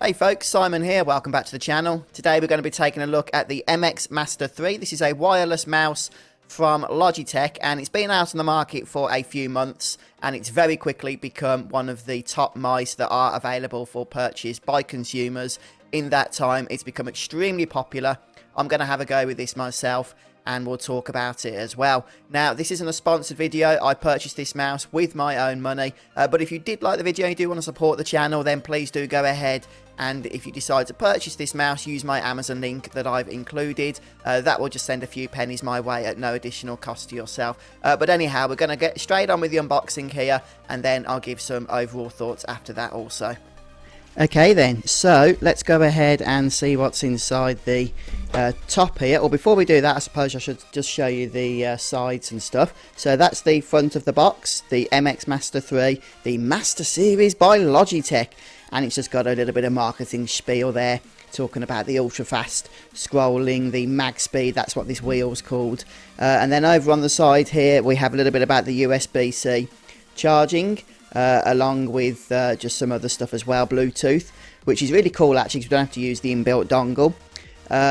Hey folks, Simon here, welcome back to the channel. Today we're going to be taking a look at the MX Master 3. This is a wireless mouse from Logitech and it's been out on the market for a few months and it's very quickly become one of the top mice that are available for purchase by consumers. In that time it's become extremely popular. I'm going to have a go with this myself and we'll talk about it as well. Now, this isn't a sponsored video. I purchased this mouse with my own money. But if you did like the video and you do want to support the channel, then please do go ahead. And if you decide to purchase this mouse, use my Amazon link that I've included. That will just send a few pennies my way at no additional cost to yourself. But anyhow, we're going to get straight on with the unboxing here. And then I'll give some overall thoughts after that also. Okay then, so let's go ahead and see what's inside the top here. Or before we do that, I suppose I should just show you the sides and stuff. So that's the front of the box, the MX Master 3, the Master Series by Logitech. And it's just got a little bit of marketing spiel there, talking about the ultra fast scrolling, the mag speed, that's what this wheel's called. And then over on the side here, we have a little bit about the USB-C charging. Along with just some other stuff as well, Bluetooth, which is really cool actually, because you don't have to use the inbuilt dongle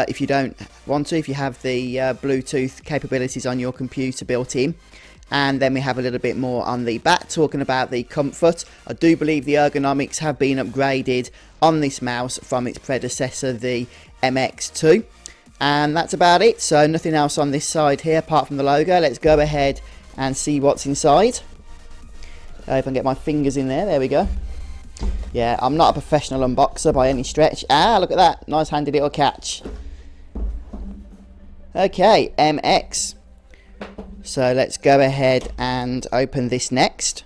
if you don't want to, if you have the Bluetooth capabilities on your computer built in. And then we have a little bit more on the back, talking about the comfort. I do believe the ergonomics have been upgraded on this mouse from its predecessor, the MX2. And that's about it, so nothing else on this side here apart from the logo. Let's go ahead and see what's inside. If I can get my fingers in there we go. Yeah, I'm not a professional unboxer by any stretch. Ah, look at that, nice handy little catch. Okay, MX. So let's go ahead and open this next.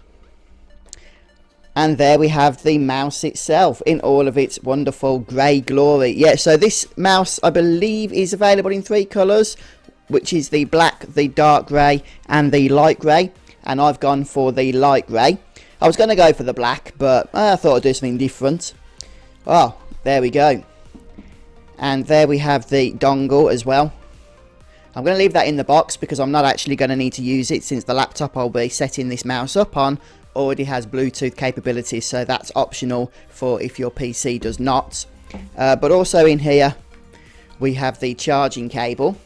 And there we have the mouse itself in all of its wonderful grey glory. Yeah, so this mouse I believe is available in 3 colours, which is the black, the dark grey and the light grey. And I've gone for the light grey. I was going to go for the black, but I thought I'd do something different. Oh, there we go. And there we have the dongle as well. I'm going to leave that in the box because I'm not actually going to need to use it, since the laptop I'll be setting this mouse up on already has Bluetooth capabilities, so that's optional for if your PC does not. But also in here we have the charging cable.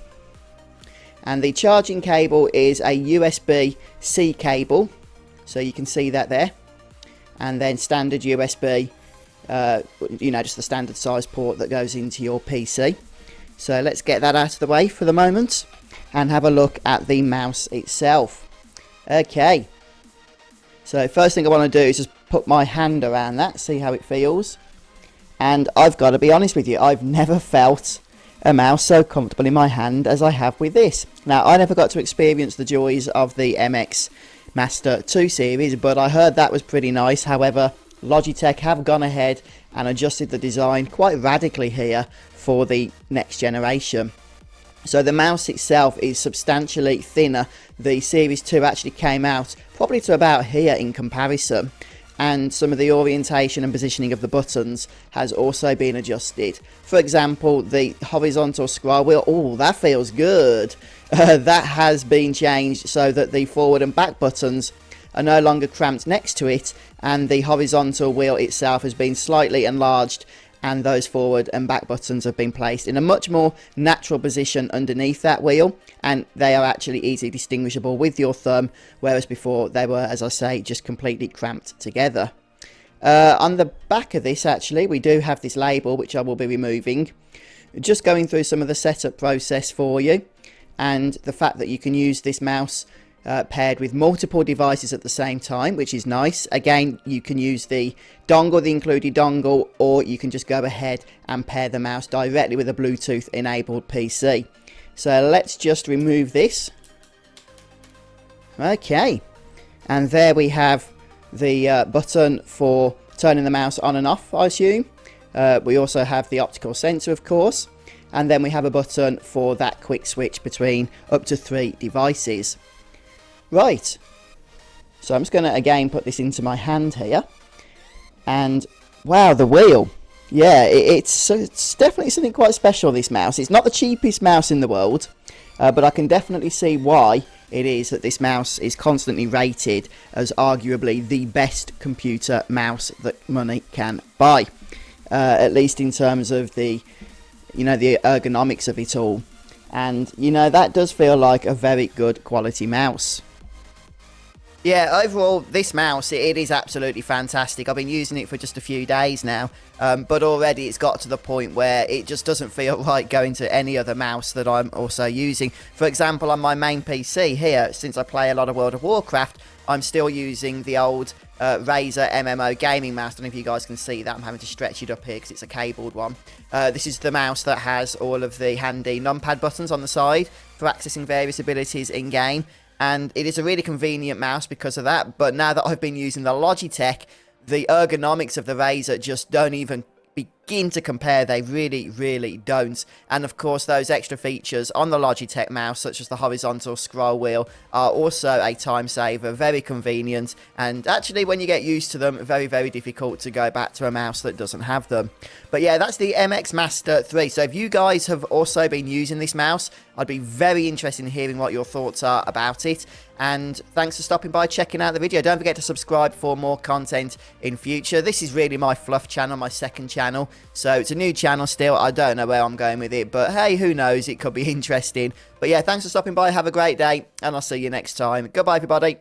And the charging cable is a USB-C cable, so you can see that there. And then standard USB, just the standard size port that goes into your PC. So let's get that out of the way for the moment and have a look at the mouse itself. Okay, so first thing I want to do is just put my hand around that, see how it feels. And I've got to be honest with you, I've never felt a mouse so comfortable in my hand as I have with this. Now, I never got to experience the joys of the MX Master 2 series, but I heard that was pretty nice. However, Logitech have gone ahead and adjusted the design quite radically here for the next generation. So the mouse itself is substantially thinner. The Series 2 actually came out probably to about here in comparison. And some of the orientation and positioning of the buttons has also been adjusted. For example, the horizontal scroll wheel, oh, that feels good. That has been changed so that the forward and back buttons are no longer cramped next to it, and the horizontal wheel itself has been slightly enlarged, and those forward and back buttons have been placed in a much more natural position underneath that wheel, and they are actually easily distinguishable with your thumb, whereas before they were, as I say, just completely cramped together. On the back of this, actually, we do have this label, which I will be removing. Just going through some of the setup process for you, and the fact that you can use this mouse paired with multiple devices at the same time, which is nice. Again, you can use the dongle, the included dongle, or you can just go ahead and pair the mouse directly with a Bluetooth enabled PC. So let's just remove this. Okay, and there we have the button for turning the mouse on and off, I assume. We also have the optical sensor, of course, and then we have a button for that quick switch between up to 3 devices. Right, so I'm just going to again put this into my hand here, and wow, the wheel, yeah, it's definitely something quite special, this mouse. It's not the cheapest mouse in the world, but I can definitely see why it is that this mouse is constantly rated as arguably the best computer mouse that money can buy. at least in terms of the, the ergonomics of it all. And, that does feel like a very good quality mouse. Yeah, overall, this mouse, it is absolutely fantastic. I've been using it for just a few days now, but already it's got to the point where it just doesn't feel right going to any other mouse that I'm also using. For example, on my main PC here, since I play a lot of World of Warcraft, I'm still using the old Razer MMO gaming mouse. I don't know if you guys can see that. I'm having to stretch it up here because it's a cabled one. This is the mouse that has all of the handy numpad buttons on the side for accessing various abilities in-game. And it is a really convenient mouse because of that. But now that I've been using the Logitech, the ergonomics of the Razer just don't even begin to compare. They really, really don't. And of course, those extra features on the Logitech mouse, such as the horizontal scroll wheel, are also a time saver, very convenient, and actually, when you get used to them, very, very difficult to go back to a mouse that doesn't have them. But yeah, that's the MX Master 3. So if you guys have also been using this mouse, I'd be very interested in hearing what your thoughts are about it. And thanks for stopping by, checking out the video. Don't forget to subscribe for more content in future. This is really my fluff channel, my second channel. So it's a new channel still. I don't know where I'm going with it, but hey, who knows? It could be interesting. But yeah, thanks for stopping by. Have a great day, and I'll see you next time. Goodbye, everybody.